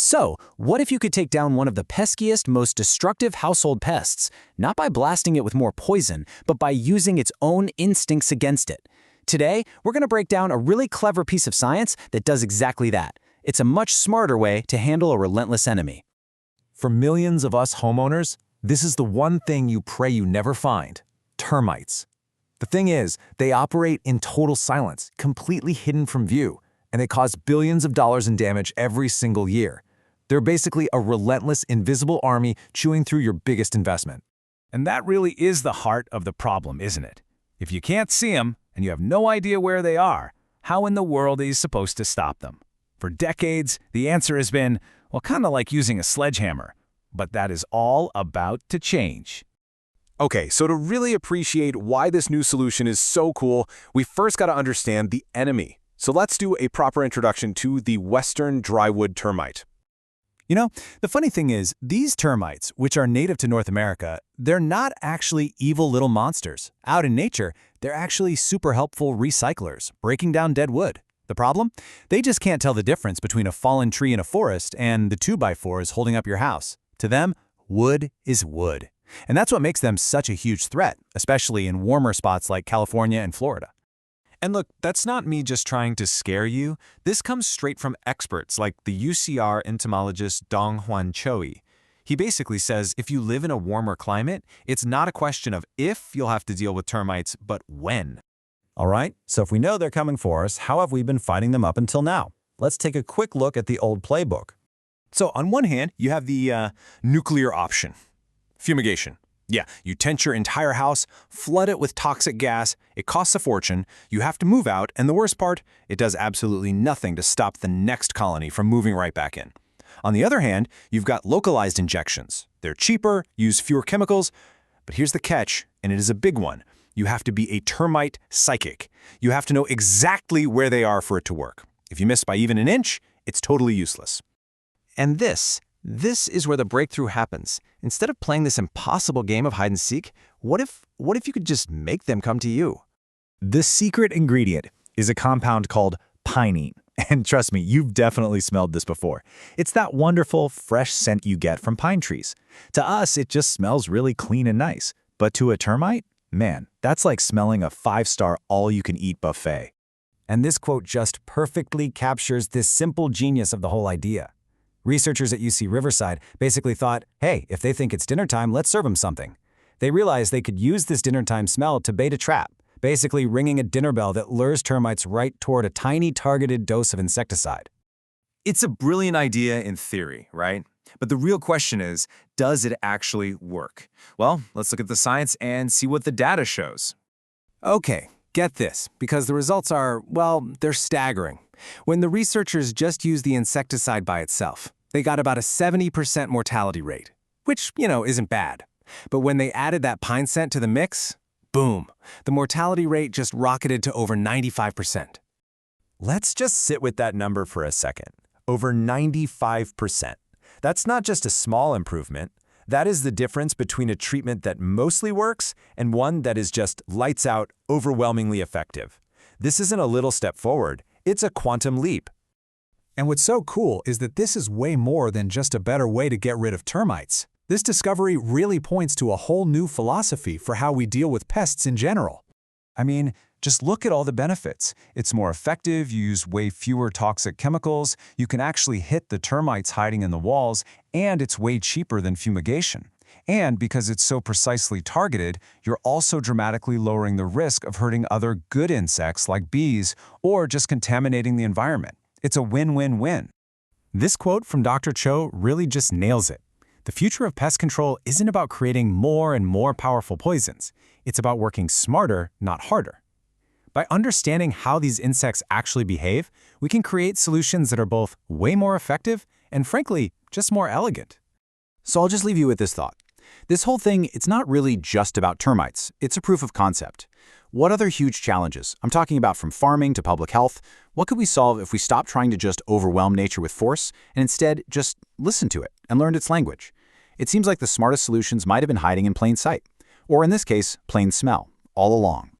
So, what if you could take down one of the peskiest, most destructive household pests, not by blasting it with more poison, but by using its own instincts against it? Today, we're going to break down a really clever piece of science that does exactly that. It's a much smarter way to handle a relentless enemy. For millions of us homeowners, this is the one thing you pray you never find: termites. The thing is, they operate in total silence, completely hidden from view, and they cause billions of dollars in damage every single year. They're basically a relentless, invisible army chewing through your biggest investment. And that really is the heart of the problem, isn't it? If you can't see them and you have no idea where they are, how in the world are you supposed to stop them? For decades, the answer has been, well, kind of like using a sledgehammer. But that is all about to change. Okay, so to really appreciate why this new solution is so cool, we first got to understand the enemy. So let's do a proper introduction to the Western drywood termite. You know, the funny thing is, these termites, which are native to North America, they're not actually evil little monsters. Out in nature, they're actually super helpful recyclers, breaking down dead wood. The problem? They just can't tell the difference between a fallen tree in a forest and the 2x4s holding up your house. To them, wood is wood. And that's what makes them such a huge threat, especially in warmer spots like California and Florida. And look, that's not me just trying to scare you. This comes straight from experts like the UCR entomologist Dong-Hwan Choi. He basically says if you live in a warmer climate, it's not a question of if you'll have to deal with termites, but when. All right, so if we know they're coming for us, how have we been fighting them up until now? Let's take a quick look at the old playbook. So on one hand, you have the nuclear option. Fumigation. Yeah, you tent your entire house, flood it with toxic gas, it costs a fortune, you have to move out, and the worst part, it does absolutely nothing to stop the next colony from moving right back in. On the other hand, you've got localized injections. They're cheaper, use fewer chemicals, but here's the catch, and it is a big one. You have to be a termite psychic. You have to know exactly where they are for it to work. If you miss by even an inch, it's totally useless. And this is where the breakthrough happens. Instead of playing this impossible game of hide and seek, what if you could just make them come to you? The secret ingredient is a compound called pinene. And trust me, you've definitely smelled this before. It's that wonderful, fresh scent you get from pine trees. To us, it just smells really clean and nice. But to a termite, man, that's like smelling a 5-star all-you-can-eat buffet. And this quote just perfectly captures this simple genius of the whole idea. Researchers at UC Riverside basically thought, hey, if they think it's dinner time, let's serve them something. They realized they could use this dinner time smell to bait a trap, basically ringing a dinner bell that lures termites right toward a tiny targeted dose of insecticide. It's a brilliant idea in theory, right? But the real question is, does it actually work? Well, let's look at the science and see what the data shows. Okay, get this, because the results are, well, they're staggering. When the researchers just used the insecticide by itself, they got about a 70% mortality rate, which, isn't bad. But when they added that pine scent to the mix, boom, the mortality rate just rocketed to over 95%. Let's just sit with that number for a second. Over 95%. That's not just a small improvement. That is the difference between a treatment that mostly works and one that is just lights out, overwhelmingly effective. This isn't a little step forward. It's a quantum leap. And what's so cool is that this is way more than just a better way to get rid of termites. This discovery really points to a whole new philosophy for how we deal with pests in general. I mean, just look at all the benefits. It's more effective, you use way fewer toxic chemicals, you can actually hit the termites hiding in the walls, and it's way cheaper than fumigation. And because it's so precisely targeted, you're also dramatically lowering the risk of hurting other good insects like bees or just contaminating the environment. It's a win-win-win. This quote from Dr. Cho really just nails it. The future of pest control isn't about creating more and more powerful poisons. It's about working smarter, not harder. By understanding how these insects actually behave, we can create solutions that are both way more effective and, frankly, just more elegant. So I'll just leave you with this thought. This whole thing, it's not really just about termites. It's a proof of concept. What other huge challenges, I'm talking about from farming to public health, what could we solve if we stopped trying to just overwhelm nature with force and instead just listen to it and learned its language? It seems like the smartest solutions might have been hiding in plain sight, or in this case, plain smell, all along.